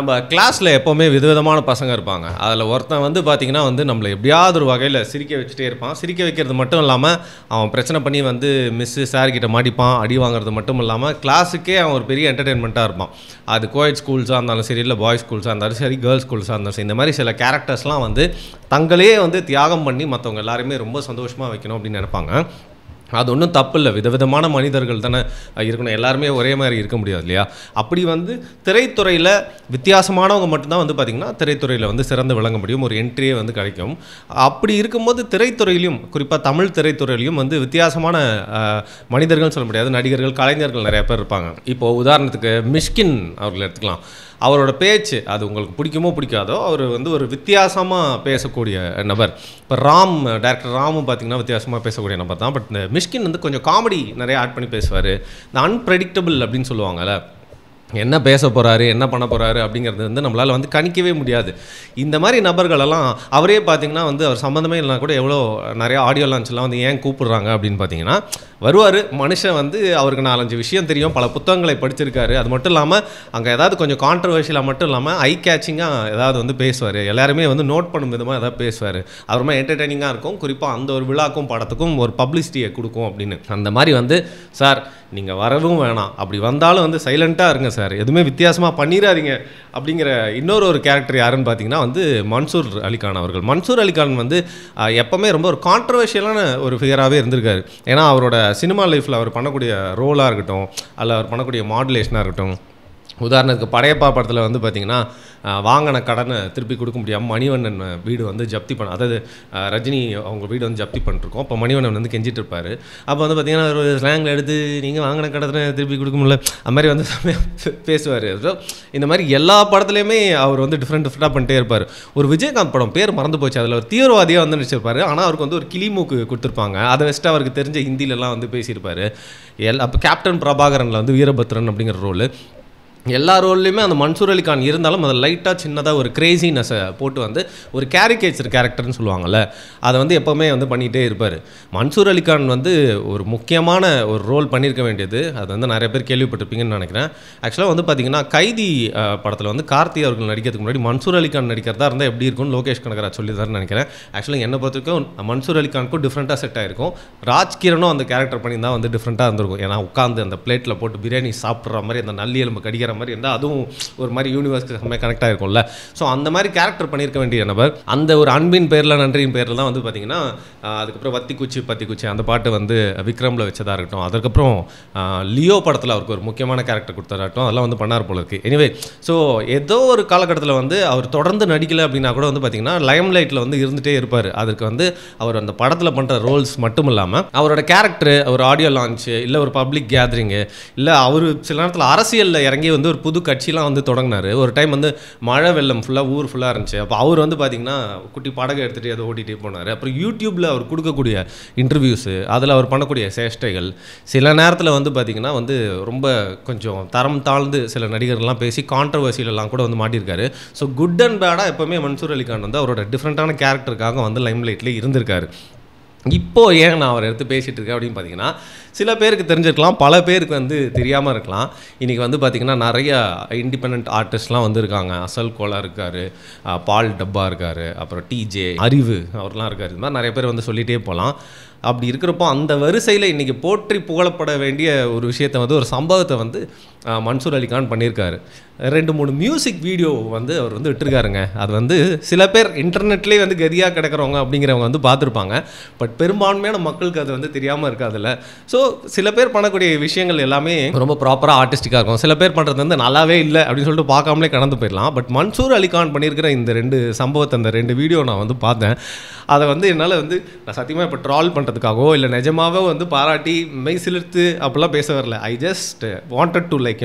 நம்ம கிளாஸில் எப்போவுமே விதவிதமான பசங்க இருப்பாங்க. அதில் ஒருத்தன் வந்து பார்த்திங்கன்னா வந்து நம்மளை எப்படியாவது ஒரு வகையில் சிரிக்க வச்சுட்டே இருப்பான். சிரிக்க வைக்கிறது மட்டும் இல்லாமல் அவன் பிரச்சனை பண்ணி வந்து மிஸ்ஸு சார்கிட்ட மாட்டிப்பான். அடி வாங்குறது மட்டும் இல்லாமல் கிளாஸுக்கே அவன் ஒரு பெரிய என்டர்டெயின்மெண்ட்டாக இருப்பான். அது கோயட் ஸ்கூல்ஸாக இருந்தாலும் சரி, இல்லை பாய்ஸ் ஸ்கூல்ஸாக இருந்தாலும் சரி, கேர்ள்ஸ் ஸ்கூல்ஸாக இருந்தாலும் சரி, இந்த மாதிரி சில கேரக்டர்ஸ்லாம் வந்து தங்களே வந்து தியாகம் பண்ணி மற்றவங்க எல்லாருமே ரொம்ப சந்தோஷமாக வைக்கணும் அப்படின்னு நினைப்பாங்க. அது ஒன்றும் தப்பு இல்லை. விதவிதமான மனிதர்கள் தானே இருக்கணும். எல்லாருமே ஒரே மாதிரி இருக்க முடியாது இல்லையா? அப்படி வந்து திரைத்துறையில் வித்தியாசமானவங்க மட்டும்தான் வந்து பார்த்திங்கன்னா திரைத்துறையில் வந்து சிறந்து விளங்க முடியும். ஒரு என்ட்ரியே வந்து கிடைக்கும். அப்படி இருக்கும்போது திரைத்துறையிலையும், குறிப்பாக தமிழ் திரைத்துறையிலையும் வந்து வித்தியாசமான மனிதர்கள் சொல்ல முடியாது, நடிகர்கள், கலைஞர்கள் நிறைய பேர் இருப்பாங்க. இப்போது உதாரணத்துக்கு மிஷ்கின் அவர்கள் எடுத்துக்கலாம். அவரோட பேச்சு அது உங்களுக்கு பிடிக்குமோ பிடிக்காதோ, அவர் வந்து ஒரு வித்தியாசமாக பேசக்கூடிய நபர். இப்போ டேரக்டர் ராமும் பார்த்திங்கன்னா வித்தியாசமாக பேசக்கூடிய நபர் தான். பட் இந்த மிஷ்கின் வந்து கொஞ்சம் காமெடி நிறைய ஆட் பண்ணி பேசுவார். இந்த அன்பிரெடிக்டபிள் அப்படின்னு சொல்லுவாங்கள்ல, என்ன பேச போகிறாரு, என்ன பண்ண போகிறாரு அப்படிங்கிறது வந்து நம்மளால் வந்து கணிக்கவே முடியாது. இந்த மாதிரி நபர்களெல்லாம் அவரே பார்த்திங்கன்னா வந்து அவர் சம்மந்தமே இல்லைனா கூட எவ்வளோ நிறைய ஆடியோ லான்ச்லாம் வந்து ஏன் கூப்பிடுறாங்க அப்படின்னு பார்த்தீங்கன்னா, வருவார் மனுஷன் வந்து அவருக்கு 4-5 விஷயம் தெரியும், பல புத்தகங்களை படிச்சிருக்காரு. அது மட்டும் இல்லாமல் அங்கே ஏதாவது கொஞ்சம் கான்ட்ரவர்ஷியலாக மட்டும் இல்லாமல் ஐ கேச்சிங்காக ஏதாவது வந்து பேசுவார். எல்லாருமே வந்து நோட் பண்ணும் விதமாக ஏதாவது பேசுவார். அது ரொம்ப என்டர்டெய்னிங்காக இருக்கும். குறிப்பாக அந்த ஒரு விழாக்கும் படத்துக்கும் ஒரு பப்ளிசிட்டியை கொடுக்கும் அப்படின்னு. அந்த மாதிரி வந்து சார் நீங்கள் வரவும் வேணாம், அப்படி வந்தாலும் வந்து சைலண்ட்டாக இருங்க சார், எதுவுமே வித்தியாசமாக பண்ணிடாதீங்க அப்படிங்கிற இன்னொரு கேரக்டர் யாருன்னு பார்த்தீங்கன்னா வந்து மன்சூர் அலிகான் அவர்கள். மன்சூர் அலிகான் வந்து எப்போவுமே ரொம்ப ஒரு கான்ட்ரவர்ஷியலான ஒரு ஃபிகராகவே இருந்திருக்காரு. ஏன்னா அவரோட சினிமா லைஃப்பில் அவர் பண்ணக்கூடிய ரோலாக இருக்கட்டும், அல்ல அவர் பண்ணக்கூடிய மாடுலேஷனாக இருக்கட்டும். உதாரணத்துக்கு படையப்பா படத்தில் வந்து பார்த்திங்கன்னா வாங்கின கடனை திருப்பி கொடுக்க முடியாமல் மணிவண்ணன் வீடு வந்து ஜப்தி அதாவது ரஜினி அவங்க வீடு வந்து ஜப்தி பண்ணிருக்கோம். அப்போ மணிவண்ணன் வந்து கெஞ்சிட்டு இருப்பார். அப்போ வந்து பார்த்திங்கன்னா ஒரு ஸ்லாங்கில் எடுத்து நீங்கள் வாங்கின கடனை திருப்பி கொடுக்க முடியல அது மாதிரி வந்து பேசுவார். ஸோ இந்த மாதிரி எல்லா படத்துலையுமே அவர் வந்து டிஃப்ரெண்ட்டாக பண்ணிட்டே இருப்பார். ஒரு விஜயகாந்த் படம் பேர் மறந்து போச்சு, அதில் ஒரு தீவிரவாதியாக வந்து நடிச்சிருப்பார். ஆனால் அவருக்கு வந்து ஒரு கிளிமூக்கு கொடுத்துருப்பாங்க. அதை வச்சுட்டு அவருக்கு தெரிஞ்ச ஹிந்திலலாம் வந்து பேசியிருப்பார். அப்போ கேப்டன் பிரபாகரனில் வந்து வீரபத்ரன் அப்படிங்கிற ரோல். எல்லா ரோல்லையுமே அந்த மன்சூர் அலிகான் இருந்தாலும் அதை லைட்டாக சின்னதாக ஒரு கிரேசினஸை போட்டு வந்து ஒரு கேரிகேச்சர் கேரக்டர்னு சொல்லுவாங்கள்ல, அதை வந்து எப்போவுமே வந்து பண்ணிகிட்டே இருப்பார். மன்சூர் அலிகான் வந்து ஒரு முக்கியமான ஒரு ரோல் பண்ணியிருக்க வேண்டியது, அது வந்து நிறைய பேர் கேள்விப்பட்டிருப்பீங்கன்னு நினைக்கிறேன். ஆக்சுவலாக வந்து பார்த்திங்கன்னா கைதி படத்தில் வந்து கார்த்தி அவர்கள் நடிக்கிறதுக்கு முன்னாடி மன்சூர் அலிகான் நடிக்கிறதா இருந்தால் எப்படி இருக்கும்னு லோகேஷ் கனகராஜ் சொல்லிதாருன்னு நினைக்கிறேன். ஆக்சுவலாக என்னை பொறுத்தவரைக்கும் மன்சூர் அலிகானுக்கும் டிஃப்ரெண்ட்டாக செட் ஆகிருக்கும். ராஜ்கிரனும் அந்த கேரக்டர் பண்ணி தான் வந்து டிஃப்ரெண்ட்டாக இருந்திருக்கும். ஏன்னா உட்காந்து அந்த பிளேட்டில் போட்டு பிரியாணி சாப்பிட்ற மாதிரி, அந்த நல்லி எலும்பு கடிக்கிற மாதிரி இருந்தால் அதுவும் ஒரு மாதிரி யூனிவர்ஸ்க்கு செம்மையாக கனெக்ட் ஆகிருக்கும்ல. ஸோ அந்த மாதிரி கேரக்டர் பண்ணியிருக்க வேண்டிய நபர். அந்த ஒரு அன்பின் பேரில் நன்றியின் பேரில் தான் வந்து பார்த்திங்கன்னா அதுக்கப்புறம் வத்தி குச்சி அந்த பாட்டு வந்து விக்ரமில் வச்சதாக இருக்கட்டும், அதுக்கப்புறம் லியோ படத்தில் அவருக்கு ஒரு முக்கியமான கேரக்டர் கொடுத்ததாகட்டும், அதெல்லாம் வந்து பண்ணார் போல இருக்குது. எனிவே, ஸோ ஏதோ ஒரு காலகட்டத்தில் வந்து அவர் தொடர்ந்து நடிக்கலை அப்படின்னா கூட வந்து பார்த்திங்கன்னா லைம் லைட்டில் வந்து இருந்துகிட்டே இருப்பார். அதுக்கு வந்து அவர் அந்த படத்தில் பண்ணுற ரோல்ஸ் மட்டும் இல்லாமல் அவரோட கேரக்டர், ஒரு ஆடியோ லான்ச்சு, இல்லை ஒரு பப்ளிக் கேதரிங்கு, இல்லை அவர் சில நேரத்தில் அரசியலில் இறங்கி வந்து ஒரு புது கட்சிலாம் வந்து தொடங்கினார். ஒரு டைம் வந்து மழை வெள்ளம் ஃபுல்லாக ஊர் ஃபுல்லாக இருந்துச்சு. அப்போ அவர் வந்து பார்த்திங்கன்னா குட்டி படகை எடுத்துகிட்டு அதை ஓட்டிகிட்டே போனார். அப்புறம் யூடியூப்பில் அவர் கொடுக்கக்கூடிய இன்டர்வியூஸு, அதில் அவர் பண்ணக்கூடிய சேஷ்டைகள், சில நேரத்தில் வந்து பார்த்திங்கன்னா வந்து ரொம்ப கொஞ்சம் தரம் தாழ்ந்து சில நடிகர்கள்லாம் பேசி கான்ட்ரவர்சியிலலாம் கூட வந்து மாட்டியிருக்காரு. ஸோ குட் அண்ட் பேடாக எப்போவுமே மன்சூர் அலிகான் வந்து அவரோட டிஃப்ரெண்ட்டான கேரக்டருக்காக வந்து லைம் லைட்லேயே இருந்திருக்காரு. இப்போது ஏன் நான் அவரை எடுத்து பேசிகிட்டு இருக்கேன் அப்படின்னு பார்த்தீங்கன்னா, சில பேருக்கு தெரிஞ்சிருக்கலாம், பல பேருக்கு வந்து தெரியாமல் இருக்கலாம். இன்றைக்கி வந்து பார்த்திங்கன்னா நிறைய இண்டிபெண்ட் ஆர்டிஸ்ட்லாம் வந்து இருக்காங்க. அசல் கோலா இருக்கார், பால் டப்பா இருக்கார், அப்புறம் டிஜே அறிவு அவர்லாம் இருக்கார். இது மாதிரி நிறைய பேர் வந்து சொல்லிகிட்டே போகலாம். அப்படி இருக்கிறப்போ அந்த வரிசையில் இன்றைக்கி போற்றி புகழப்பட வேண்டிய ஒரு விஷயத்தை வந்து, ஒரு சம்பவத்தை வந்து மன்சூர் அலிகான் பண்ணியிருக்காரு. 2-3 மியூசிக் வீடியோ வந்து அவர் வந்து விட்டுருக்காருங்க. அது வந்து சில பேர் இன்டர்நெட்லேயே வந்து கதியாக கிடக்கிறவங்க அப்படிங்கிறவங்க வந்து பார்த்துருப்பாங்க. பட் பெரும்பான்மையான மக்களுக்கு அது வந்து தெரியாமல் இருக்காதுல்ல. ஸோ சில பேர் பண்ணக்கூடிய விஷயங்கள் எல்லாமே ரொம்ப ப்ராப்பராக ஆர்டிஸ்டிக்காக இருக்கும். சில பேர் பண்ணுறது வந்து நல்லாவே இல்லை அப்படின்னு சொல்லிட்டு பார்க்காமலே கடந்து போயிடலாம். பட் மன்சூர் அலிகான் பண்ணியிருக்கிற இந்த 2 சம்பவத்தை, அந்த 2 வீடியோ நான் வந்து பார்த்தேன். அதை வந்து என்னால் வந்து நான் சத்தியமாக இப்போ ட்ரால் பண்ணுறதுக்காகவோ இல்லை நிஜமாகவே வந்து பாராட்டி மெய் சிலிர்த்து அப்படிலாம் பேச வரல. I just wanted to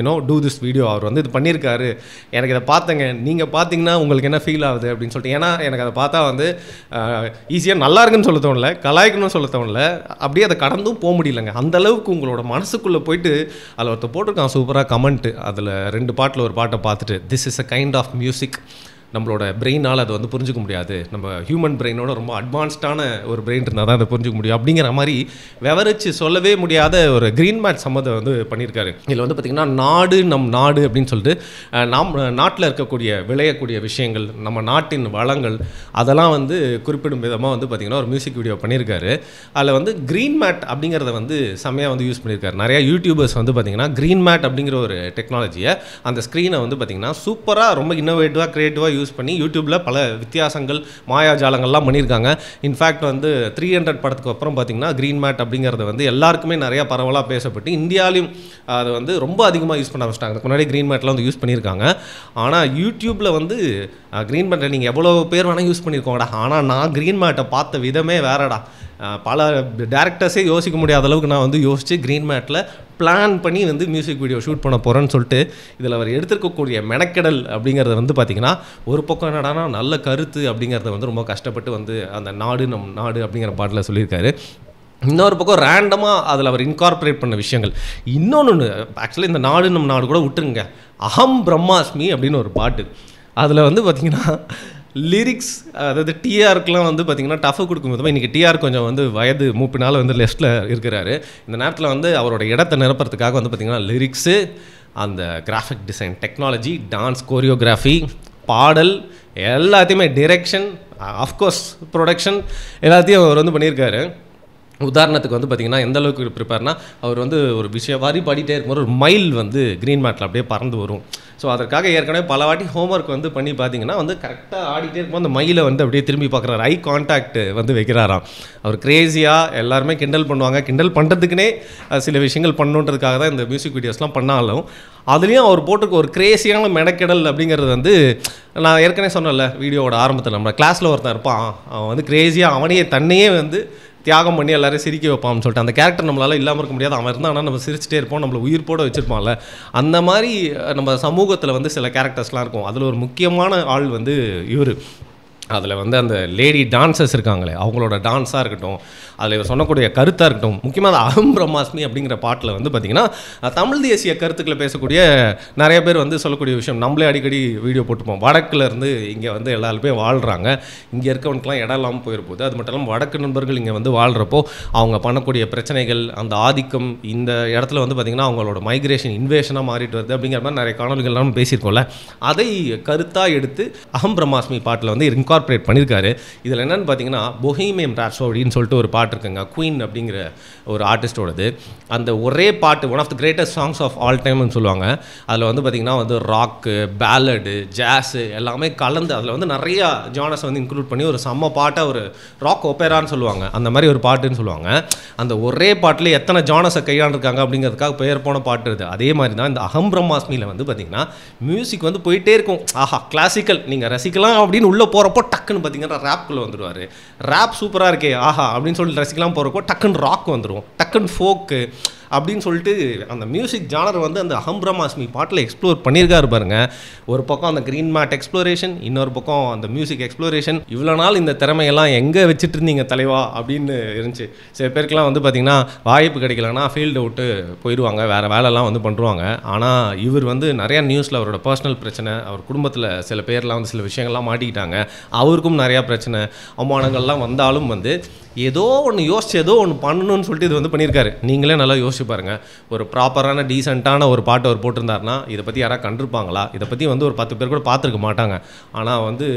do this video. அவர் வந்து இது பண்ணியிருக்காரு, எனக்கு இதை பார்த்தேங்க, நீங்கள் பார்த்தீங்கன்னா உங்களுக்கு என்ன ஃபீல் ஆகுது அப்படின்னு சொல்லிட்டு. ஏன்னா எனக்கு அதை பார்த்தா வந்து ஈஸியாக நல்லா இருக்குன்னு சொல்ல தோணல, கலாய்க்கணும்னு சொல்ல தோணல, அப்படியே அதை கடந்தும் போக முடியலைங்க. அந்தளவுக்கு உங்களோட மனசுக்குள்ளே போயிட்டு அதில் ஒருத்தர் போட்டிருக்கான் சூப்பராக கமெண்ட்டு. அதில் 2 பாட்டில் ஒரு பாட்டை பார்த்துட்டு, this is a kind of music நம்மளோட பிரெயினால் அதை வந்து புரிஞ்சிக்க முடியாது, நம்ம ஹியூமன் பிரெயினோட ரொம்ப அட்வான்ஸ்டான ஒரு பிரெயின் இருந்தால் தான் அதை புரிஞ்சிக்க முடியும் அப்படிங்கிற மாதிரி விவரித்து சொல்லவே முடியாத ஒரு க்ரீன் மேட் சம்மந்தம் வந்து பண்ணியிருக்காரு. இதில் வந்து பார்த்திங்கன்னா நாடு நம் நாடு அப்படின்னு சொல்லிட்டு நாம் நாட்டில் இருக்கக்கூடிய விளையக்கூடிய விஷயங்கள், நம்ம நாட்டின் வளங்கள், அதெல்லாம் வந்து குறிப்பிடும் விதமாக வந்து பார்த்திங்கன்னா ஒரு மியூசிக் வீடியோ பண்ணியிருக்காரு. அதில் வந்து க்ரீன் மேட் அப்படிங்கிறத வந்து செம்மையாக வந்து யூஸ் பண்ணியிருக்காரு. நிறையா யூடியூபர்ஸ் வந்து பார்த்திங்கன்னா க்ரீன் மேட் அப்படிங்கிற ஒரு டெக்னாலஜியை அந்த ஸ்க்ரீனை வந்து பார்த்திங்கன்னா சூப்பராக ரொம்ப இன்னோவேட்டிவாக க்ரியேட்டிவாக யூஸ் பண்ணி யூடியூப்பில் பல வித்தியாசங்கள் மாயாஜாலங்கள்லாம் பண்ணியிருக்காங்க. இன்ஃபேக்ட் வந்து 300 படத்துக்கு அப்புறம் பார்த்திங்கன்னா க்ரீன் மேட் அப்படிங்கிறத வந்து எல்லாருக்குமே நிறையா பரவலாக பேசப்பட்டு இந்தியாவிலையும் அதை வந்து ரொம்ப அதிகமாக யூஸ் பண்ண ஆரம்பிச்சிட்டாங்க. அதுக்கு முன்னாடி க்ரீன் மேட்லாம் வந்து யூஸ் பண்ணியிருக்காங்க. ஆனால் யூடியூப்பில் வந்து க்ரீன் மேட்டை நீங்கள் எவ்வளோ பேர் வேணால் யூஸ் பண்ணியிருக்கோங்கடா, ஆனால் நான் க்ரீன் மேட்டை பார்த்த விதமே வேறடா. பல டேரக்டர்ஸே யோசிக்க முடியாத அளவுக்கு நான் வந்து யோசித்து க்ரீன் மேட்டில் பிளான் பண்ணி வந்து மியூசிக் வீடியோ ஷூட் பண்ண போகிறேன்னு சொல்லிட்டு இதில் அவர் எடுத்துருக்கக்கூடிய மெனக்கெடல் அப்படிங்கிறத வந்து பார்த்திங்கன்னா ஒரு பக்கம் என்னடானா நல்ல கருத்து அப்படிங்கிறத வந்து ரொம்ப கஷ்டப்பட்டு வந்து அந்த நாடு நம் நாடு அப்படிங்கிற பாட்டில் சொல்லியிருக்காரு. இன்னொரு பக்கம் ரேண்டமாக அதில் அவர் இன்கார்பரேட் பண்ண விஷயங்கள். இன்னொன்று ஆக்சுவலி இந்த நாடு நம் நாடு கூட விட்டுருங்க, அகம் பிரம்மாஸ்மி அப்படின்னு ஒரு பாட்டு, அதில் வந்து பார்த்திங்கன்னா லிரிக்ஸ், அதாவது டிஆருக்குலாம் வந்து பார்த்திங்கன்னா டஃப் கொடுக்கும்போது இன்றைக்கி டிஆர் கொஞ்சம் வந்து வயது மூப்பினால் வந்து லெஃப்ட்டில் இருக்கிறாரு. இந்த நேரத்தில் வந்து அவரோட இடத்தை நிரப்புறதுக்காக வந்து பார்த்திங்கன்னா லிரிக்ஸு, அந்த graphic design technology, dance choreography, பாடல், எல்லாத்தையுமே டிரெக்ஷன், ஆஃப்கோர்ஸ் ப்ரொடக்ஷன், எல்லாத்தையும் அவர் வந்து பண்ணியிருக்காரு. உதாரணத்துக்கு வந்து பார்த்திங்கன்னா எந்த அளவுக்கு ப்ரிப்பேர்னா, அவர் வந்து ஒரு விஷயம் வாரி பாடிட்டே இருக்கும்போது ஒரு மைல் வந்து க்ரீன் மேட்டில் அப்படியே பறந்து வரும். ஸோ அதற்காக ஏற்கனவே பல வாட்டி ஹோம்ஒர்க் வந்து பண்ணி பார்த்திங்கன்னா வந்து கரெக்டாக ஆடிட்டே இருக்கும்போது அந்த மயிலை வந்து அப்படியே திரும்பி பார்க்குறாரு, ஐ கான்டாக்ட் வந்து வைக்கிறாராம். அவர் க்ரேஸியாக எல்லாருமே கிண்டல் பண்ணுவாங்க. கிண்டல் பண்ணுறதுக்குனே சில விஷயங்கள் பண்ணணுன்றதுக்காக தான் இந்த மியூசிக் வீடியோஸ்லாம் பண்ணாலும் அதுலேயும் அவர் போட்டிருக்க ஒரு கிரேஸியான மெனக்கெடல் அப்படிங்கிறது வந்து நான் ஏற்கனவே சொன்னேன்ல வீடியோவோட ஆரம்பத்தில், நம்ம கிளாஸில் ஒருத்தன் இருப்பான், அவன் வந்து கிரேஸியாக அவனையே தன்னையே வந்து தியாகம் பண்ணி எல்லாரும் சிரிக்க வைப்பான்னு சொல்லிட்டு அந்த கேரக்டர் நம்மளால் இல்லாமல் இருக்க முடியாது. அவன் இருந்தால் ஆனால் நம்ம சிரிச்சிட்டே இருப்போம், நம்மளை உயிர்ப்போட வச்சுருப்பான்ல. அந்த மாதிரி நம்ம சமூகத்தில் வந்து சில கேரக்டர்ஸ்லாம் இருக்கும். அதில் ஒரு முக்கியமான ஆள் வந்து இவர். அதில் வந்து அந்த லேடி டான்சர்ஸ் இருக்காங்களே, அவங்களோட டான்ஸாக இருக்கட்டும், அதில் இவர் சொன்னக்கூடிய கருத்தாக இருக்கட்டும், முக்கியமாக அந்த அகம் பிரம்மாஸ்மி அப்படிங்கிற பாட்டில் வந்து பார்த்திங்கன்னா தமிழ் தேசிய கருத்துக்களை பேசக்கூடிய நிறைய பேர் வந்து சொல்லக்கூடிய விஷயம், நம்மளே அடிக்கடி வீடியோ போட்டுப்போம், வடக்கில் இருந்து இங்கே வந்து எல்லாருமே வாழ்கிறாங்க, இங்கே இருக்கவனுக்குலாம் இடம் இல்லாமல் போயிருப்போது. அது மட்டும் இல்லாமல் வடக்கு நண்பர்கள் இங்கே வந்து வாழ்கிறப்போ அவங்க பண்ணக்கூடிய பிரச்சனைகள், அந்த ஆதிக்கம், இந்த இடத்துல வந்து பார்த்திங்கன்னா அவங்களோட மைக்ரேஷன் இன்வேஷனாக மாறிட்டு வருது அப்படிங்கிற மாதிரி நிறைய காணொலிகள்லாம் பேசியிருக்கோம்ல. அதை கருத்தாக எடுத்து அகம் பிரம்மாஸ்மி பாட்டில் வந்து இன்கார்பரேட் பண்ணியிருக்காரு. இதில் என்னென்னு பார்த்தீங்கன்னா பொஹீமியன் ராப்சோடின்னு சொல்லிட்டு ஒரு பாட்டு இருக்குங்க, குயின் அப்படிங்கிற ஒரு ஆர்டிஸ்டோடது. அந்த ஒரே பாட்டு one of the greatest songs of all டைம்னு சொல்லுவாங்க. அதில் வந்து பார்த்திங்கன்னா வந்து ராக்கு, பேலடு, ஜாஸு எல்லாமே கலந்து அதில் வந்து நிறையா ஜானர்ஸ் வந்து இன்க்ளூட் பண்ணி ஒரு செம்ம பாட்டாக ஒரு ராக் ஒப்பேரான்னு சொல்லுவாங்க, அந்த மாதிரி ஒரு பாட்டுன்னு சொல்லுவாங்க. அந்த ஒரே பாட்டில் எத்தனை ஜானர்ஸை கையாண்டிருக்காங்க அப்படிங்கிறதுக்காக பெயர் போன பாட்டு இது. அதே மாதிரி தான் இந்த அகம் பிரம்மாஸ்மியில் வந்து பார்த்திங்கன்னா மியூசிக் வந்து போயிட்டே இருக்கும். ஆஹா கிளாசிக்கல் நீங்கள் ரசிக்கலாம் அப்படின்னு உள்ளே போகிறப்போ டக்குன்னு பார்த்தீங்கன்னா ரேப்குள்ளே வந்துடுவார். ரேப் சூப்பராக இருக்கே ஆஹா அப்படின்னு சொல்லிட்டு ரசிக்கலாம் போகிறப்போ டக்குன்னு ராக் வந்துடும், டக்குன்னு ஃபோக்கு அப்படின்னு சொல்லிட்டு அந்த மியூசிக் ஜானர் வந்து அந்த அகம் பிரம்மாஸ்மி பாட்டில் எக்ஸ்ப்ளோர் பண்ணியிருக்காரு பாருங்க. ஒரு பக்கம் அந்த க்ரீன் மேட் எக்ஸ்ப்ளோரேஷன், இன்னொரு பக்கம் அந்த மியூசிக் எக்ஸ்ப்ளோரேஷன். இவ்வளோ நாள் இந்த திறமையெல்லாம் எங்கே வச்சுட்டு இருந்தீங்க தலைவா அப்படின்னு இருந்துச்சு. சில பேருக்குலாம் வந்து பார்த்திங்கன்னா வாய்ப்பு கிடைக்கலன்னா ஃபீல்டு விட்டு போயிடுவாங்க, வேறு வேலைலாம் வந்து பண்ணுவாங்க. ஆனால் இவர் வந்து நிறையா நியூஸில் அவரோட பர்சனல் பிரச்சனை, அவர் குடும்பத்தில் சில பேர்லாம் வந்து சில விஷயங்கள்லாம் மாட்டிக்கிட்டாங்க, அவருக்கும் நிறையா பிரச்சனை அவமானங்கள்லாம் வந்தாலும் வந்து ஏதோ ஒன்று யோசிச்சு ஏதோ ஒன்று பண்ணணும்னு சொல்லிட்டு இது வந்து பண்ணியிருக்காரு. நீங்களே நல்லா யோசிச்சு பாருங்கள், ஒரு ப்ராப்பரான டீசெண்டான ஒரு பாட்டை அவர் போட்டிருந்தாருன்னா இதை பற்றி யாராவது கண்டிருப்பாங்களா? இதை பற்றி வந்து ஒரு 10 பேர் கூட பார்த்துருக்க மாட்டாங்க. ஆனால் வந்து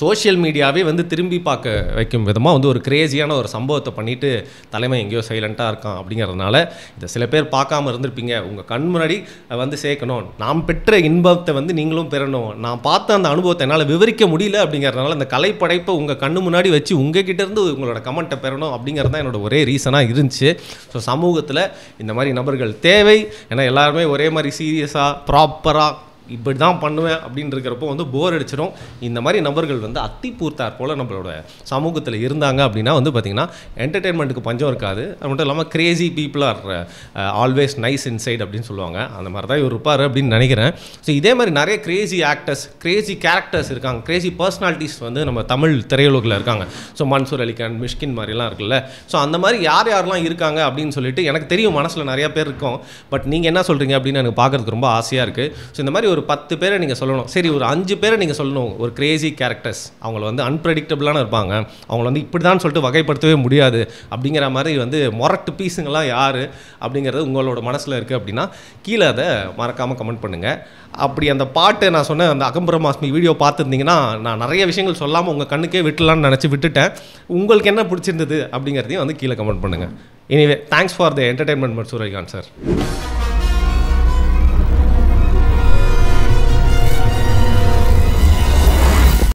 சோஷியல் மீடியாவே வந்து திரும்பி பார்க்க வைக்கும் விதமாக வந்து ஒரு கிரேஸியான ஒரு சம்பவத்தை பண்ணிவிட்டு தலைமை எங்கேயோ சைலண்ட்டாக இருக்கான். அப்படிங்கிறதுனால இதை சில பேர் பார்க்காம இருந்திருப்பீங்க. உங்கள் கண் முன்னாடி வந்து சேர்க்கணும், நாம் பெற்ற இன்பத்தை வந்து நீங்களும் பெறணும், நான் பார்த்த அந்த அனுபவத்தை என்னால் விவரிக்க முடியல அப்படிங்கிறதுனால இந்த கலைப்படைப்பை உங்கள் கண்ணு முன்னாடி வச்சு உங்ககிட்டேருந்து உங்களோட கமெண்ட்டை பெறணும் அப்படிங்கிறது தான் என்னோட ஒரே ரீசனாக இருந்துச்சு. ஸோ சமூகத்தில் இந்த மாதிரி நபர்கள் தேவை. ஏன்னா எல்லாருமே ஒரே மாதிரி சீரியஸாக ப்ராப்பராக இப்படி தான் பண்ணுவேன் அப்படின்னு இருக்கிறப்போ வந்து போர் அடிச்சிடும். இந்த மாதிரி நபர்கள் வந்து அத்திப்பூர்த்தார் போல் நம்மளோட சமூகத்தில் இருந்தாங்க அப்படின்னா வந்து பார்த்திங்கன்னா என்டர்டெயின்மெண்ட்டுக்கு பஞ்சம் இருக்காது. அது மட்டும் இல்லாமல் Crazy people are always nice inside அப்படின்னு சொல்லுவாங்க. அந்த மாதிரி தான் இவர் இருப்பார் அப்படின்னு நினைக்கிறேன். ஸோ இதே மாதிரி நிறைய கிரேசி ஆக்டர்ஸ், கிரேசி கேரக்டர்ஸ் இருக்காங்க, கிரேசி பர்சனாலிட்டிஸ் வந்து நம்ம தமிழ் திரையுலகில் இருக்காங்க. ஸோ மன்சூர் அலிகான், மிஷ்கின் மாதிரிலாம் இருக்குல்ல. ஸோ அந்த மாதிரி யார் யாரெல்லாம் இருக்காங்க அப்படின்னு சொல்லிட்டு எனக்கு தெரியும், மனசில் நிறையா பேர் இருக்கும். பட் நீங்கள் என்ன சொல்கிறீங்க அப்படின்னு எனக்கு பார்க்குறதுக்கு ரொம்ப ஆசையாக இருக்குது. ஸோ இந்த மாதிரி ஒரு 10 பேரை நீங்கள் சொல்லணும். சரி ஒரு 5 பேரை நீங்கள் சொல்லணும். ஒரு கிரேசி கேரக்டர்ஸ், அவங்கள வந்து அன்பிரடிக்டபிளான இருப்பாங்க, அவங்கள வந்து இப்படி தான் சொல்லிட்டு வகைப்படுத்தவே முடியாது அப்படிங்கிற மாதிரி வந்து மொரட்டு பீஸுங்கெல்லாம் யார் அப்படிங்கிறது உங்களோட மனசில் இருக்குது அப்படின்னா கீழே அதை மறக்காமல் கமெண்ட் பண்ணுங்கள். அப்படி அந்த பாட்டு நான் சொன்ன அந்த அகம்பரமாஸ்மி வீடியோ பார்த்துருந்தீங்கன்னா நான் நிறைய விஷயங்கள் சொல்லாமல் உங்கள் கண்ணுக்கே விட்டுலான்னு நினச்சி விட்டுட்டேன். உங்களுக்கு என்ன பிடிச்சிருந்தது அப்படிங்கிறதையும் வந்து கீழே கமெண்ட் பண்ணுங்கள். Anyway thanks for the entertainment Suryakant sir.